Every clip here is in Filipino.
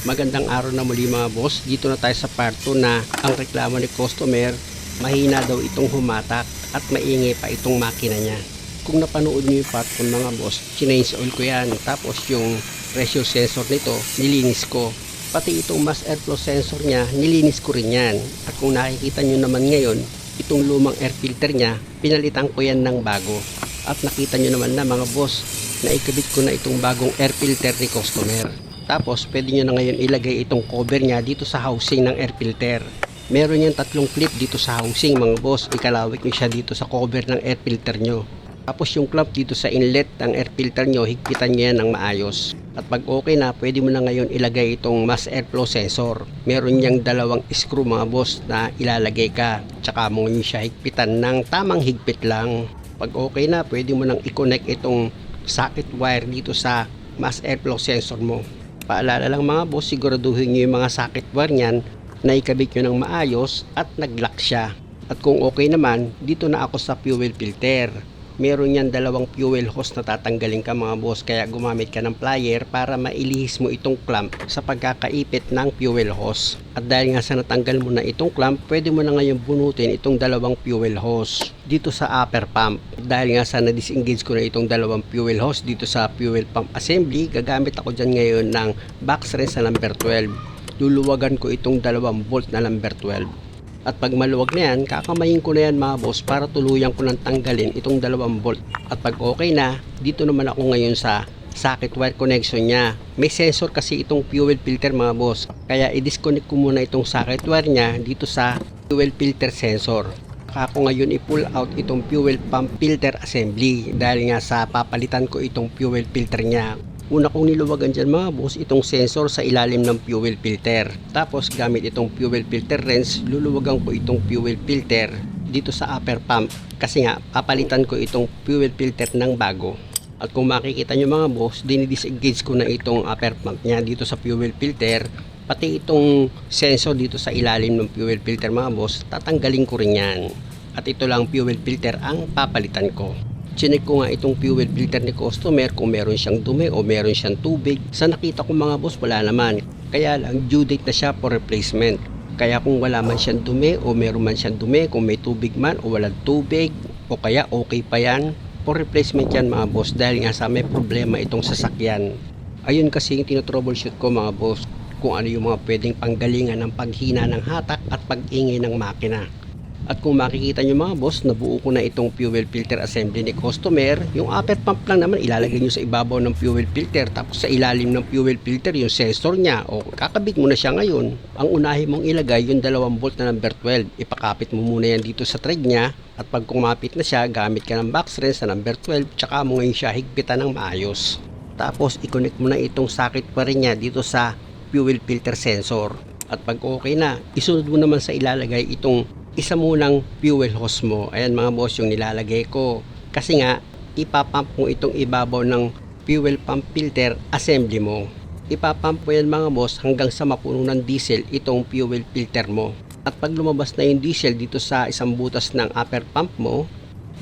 Magandang araw na muli mga boss. Dito na tayo sa part 2 na ang reklamo ni customer, mahina daw itong humatak at maingay pa itong makina niya. Kung napanood niyo yung part 1 mga boss, change oil ko yan. Tapos yung pressure sensor nito, nilinis ko. Pati itong mass airflow sensor niya, nilinis ko rin yan. At kung nakikita nyo naman ngayon, itong lumang air filter niya, pinalitan ko yan ng bago. At nakita nyo naman na mga boss, naikabit ko na itong bagong air filter ni customer. Tapos pwede nyo na ngayon ilagay itong cover niya dito sa housing ng air filter. Meron yung tatlong clip dito sa housing mga boss. Ikalawit nyo siya dito sa cover ng air filter nyo. Tapos yung clamp dito sa inlet ng air filter nyo, higpitan nyo yan ng maayos. At pag okay na, pwede mo na ngayon ilagay itong mass airflow sensor. Meron yang dalawang screw mga boss na ilalagay ka. Tsaka mo nyo siya higpitan ng tamang higpit lang. Pag okay na, pwede mo nang i-connect itong socket wire dito sa mass airflow sensor mo. Paalala lang mga boss, siguraduhin nyo yung mga socket wire nyan na ikabit nyo ng maayos at nag-lock siya. At kung okay naman, dito na ako sa fuel filter. Meron yan dalawang fuel hose na tatanggalin ka mga boss, kaya gumamit ka ng plier para mailihis mo itong clamp sa pagkakaipit ng fuel hose. At dahil nga sa natanggal mo na itong clamp, pwede mo na ngayon bunutin itong dalawang fuel hose dito sa upper pump. Dahil nga sa na-disengage ko na itong dalawang fuel hose dito sa fuel pump assembly, gagamit ako dyan ngayon ng box wrench na number 12. Luluwagan ko itong dalawang bolt na number 12. At pag maluwag na yan, kakamayin ko na yan mga boss para tuluyan ko nang tanggalin itong dalawang bolt. At pag okay na, dito naman ako ngayon sa socket wire connection niya. May sensor kasi itong fuel filter mga boss, kaya i-disconnect ko muna itong socket wire niya dito sa fuel filter sensor. Ako ngayon i-pull out itong fuel pump filter assembly dahil nga sa papalitan ko itong fuel filter niya. Una kong niluwagan dyan mga boss itong sensor sa ilalim ng fuel filter. Tapos gamit itong fuel filter wrench, luluwagan ko itong fuel filter dito sa upper pump. Kasi nga papalitan ko itong fuel filter ng bago. At kung makikita nyo mga boss, dinidisengage ko na itong upper pump niya dito sa fuel filter. Pati itong sensor dito sa ilalim ng fuel filter mga boss, tatanggalin ko rin yan. At ito lang fuel filter ang papalitan ko. Chinek ko nga itong fuel filter ni customer kung meron siyang dumi o meron siyang tubig. Sa nakita ko mga boss, wala naman. Kaya lang due date na siya for replacement. Kaya kung wala man siyang dumi o meron man siyang dumi, kung may tubig man o walang tubig, o kaya okay pa yan, for replacement yan mga boss dahil nga sa may problema itong sasakyan. Ayun kasi yung tinotroubleshoot ko mga boss, kung ano yung mga pwedeng panggalingan ng paghina ng hatak at pag-ingay ng makina. At kung makikita nyo mga boss, nabuo ko na itong fuel filter assembly ni customer. Yung upper pump lang naman ilalagay nyo sa ibabaw ng fuel filter, tapos sa ilalim ng fuel filter yung sensor nya, o kakabit mo na siya ngayon. Ang unahin mong ilagay yung dalawang bolt na number 12, ipakapit mo muna yan dito sa thread nya. At pag kumapit na siya, gamit ka ng box wrench na number 12, tsaka mo ngayon siya higpitan ng maayos. Tapos i-connect mo na itong socket pa rin nya dito sa fuel filter sensor. At pag okay na, isunod mo naman sa ilalagay itong isa munang fuel hose mo. Ayan mga boss yung nilalagay ko. Kasi nga, ipapump mo itong ibabaw ng fuel pump filter assembly mo. Ipapump mo yan mga boss hanggang sa mapuno ng diesel itong fuel filter mo. At pag lumabas na yung diesel dito sa isang butas ng upper pump mo,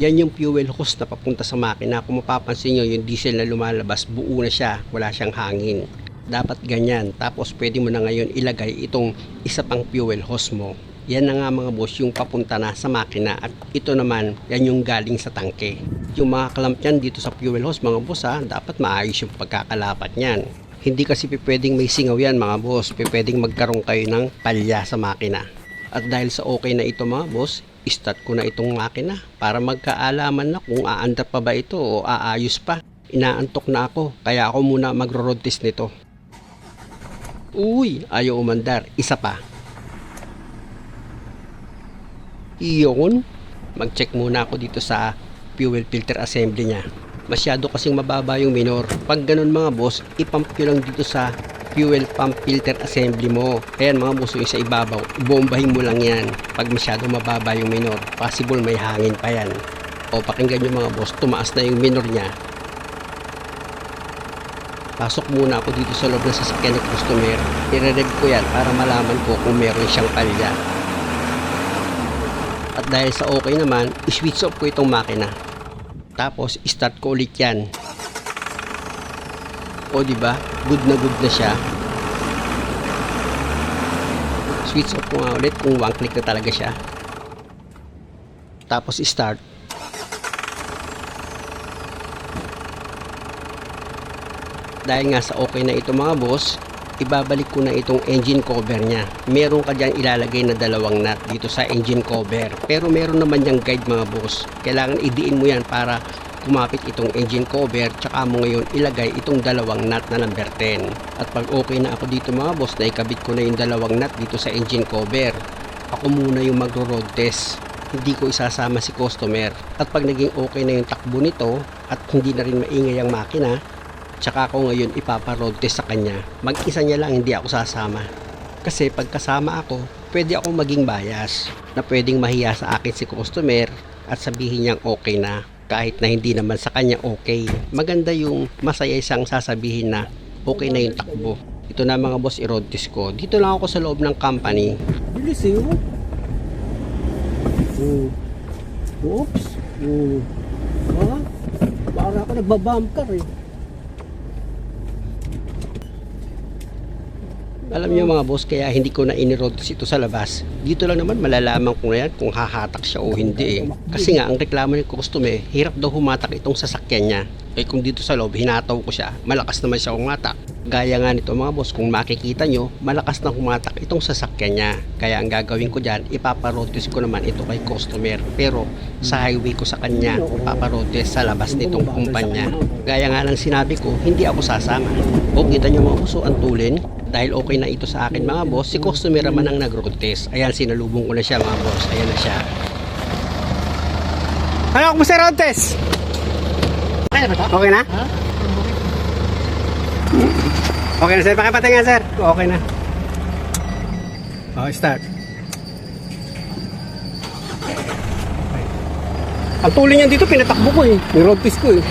yan yung fuel hose na papunta sa makina. Kung mapapansin nyo, yung diesel na lumalabas, buo na siya, wala siyang hangin. Dapat ganyan. Tapos pwede mo na ngayon ilagay itong isa pang fuel hose mo. Yan na nga mga boss yung papunta na sa makina, at ito naman yan yung galing sa tangke. Yung mga clamp yan dito sa fuel hose mga boss dapat maayos yung pagkakalapat nyan. Hindi kasi pwedeng may singaw yan mga boss, pwedeng magkaroon kayo ng palya sa makina. At dahil sa okay na ito mga boss, start ko na itong makina para magkaalaman na kung aandar pa ba ito o aayos pa. Inaantok na ako, kaya ako muna magro-road test nito. Uy, ayaw umandar, isa pa. Iyon, mag-check muna ako dito sa fuel filter assembly niya. Masyado kasing mababa yung minor. Pag ganun mga boss, ipump nyo lang dito sa fuel pump filter assembly mo. Ayan mga boss, yung sa ibabaw, bombahin mo lang yan. Pag masyado mababa yung minor, possible may hangin pa yan. O pakinggan nyo mga boss, tumaas na yung minor niya. Pasok muna ako dito sa loob ng sasakyan ng customer. I-rev ko yan para malaman ko kung meron siyang palya. At dahil sa okay naman, i-switch off ko itong makina. Tapos start ko ulit yan. O diba? Good na siya. Switch off ko nga ulit kung one click na talaga siya. Tapos start. Dahil nga sa okay na ito mga boss, ibabalik ko na itong engine cover niya. Meron ka dyan ilalagay na dalawang nut dito sa engine cover. Pero meron naman yung guide mga boss. Kailangan idiin mo yan para kumapit itong engine cover. Tsaka mo ngayon ilagay itong dalawang nut na number 10. At pag okay na ako dito mga boss, na ikabit ko na yung dalawang nut dito sa engine cover, ako muna yung magro-road test. Hindi ko isasama si customer. At pag naging okay na yung takbo nito at hindi na rin maingay ang makina, tsaka ako ngayon ipapa-road test sa kanya. Mag-isa niya lang, hindi ako sasama. Kasi pag kasama ako, pwede akong maging bias na pwedeng mahiya sa akin si customer at sabihin niyang okay na kahit na hindi naman sa kanya okay. Maganda yung masaya isang sasabihin na okay na yung takbo. Ito na mga boss, i-road test ko. Dito lang ako sa loob ng company. Bilis eh, oh. Oops. Para ako nagbabumper eh. Alam niyo mga boss, kaya hindi ko na in-road test ito sa labas. Dito lang naman malalaman ko na yan kung hahatak siya o hindi eh. Kasi nga ang reklamo ng customer, hirap daw humatak itong sasakyan niya. Eh kung dito sa loob, hinataw ko siya, malakas naman siya humatak. Gaya nga nito mga boss, kung makikita nyo, malakas na humatak itong sasakyan niya. Kaya ang gagawin ko dyan, ipapa-road test ko naman ito kay customer. Pero sa highway ko sa kanya, ipapa-road test sa labas nitong kumpanya. Gaya nga ng sinabi ko, hindi ako sasama. O kita nyo mga boss, ang tulin. Dahil okay na ito sa akin mga boss, si customer naman ang nag-road test. Ayan, sinalubong ko na siya mga boss. Ayan na siya. Ano, kumusta road test? Okay na ba ito? Okay na? Ha? Okay na sir, pakipatingan sir. Okay na. Okay, start. Ang tuloy niyan dito, pinatakbo ko eh. May road test ko eh.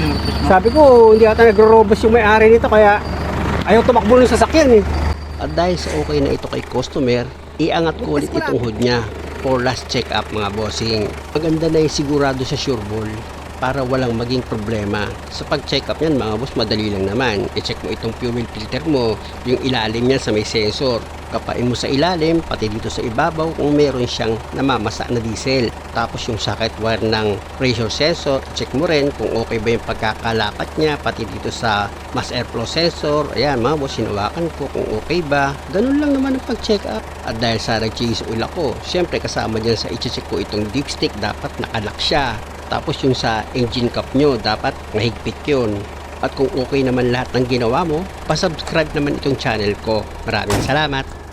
Sabi ko, hindi ata nagro-robust yung may-ari nito, kaya ayaw tumakbo ng sasakyan eh. At dahil sa okay na ito kay customer, iangat ko ulit itong hood niya for last check up mga bossing. Maganda na yung sigurado sa sure ball para walang maging problema. Sa pag-check up niyan mga boss, madali lang naman. I-check mo itong fuel filter mo, yung ilalim niya sa may sensor. Kapain mo sa ilalim, pati dito sa ibabaw kung meron siyang namamasa na diesel. Tapos yung socket wire ng pressure sensor, check mo rin kung okay ba yung pagkakalapat niya, pati dito sa mass airflow sensor. Ayan mga boss, hinawakan ko kung okay ba. Ganun lang naman ang pag-check up. At dahil sa nag-change oil ako, syempre kasama dyan sa i-check ko itong dipstick, dapat nakalock siya. Tapos yung sa engine cap nyo, dapat mahigpit yun. At kung okay naman lahat ng ginawa mo, pasubscribe naman itong channel ko. Maraming salamat!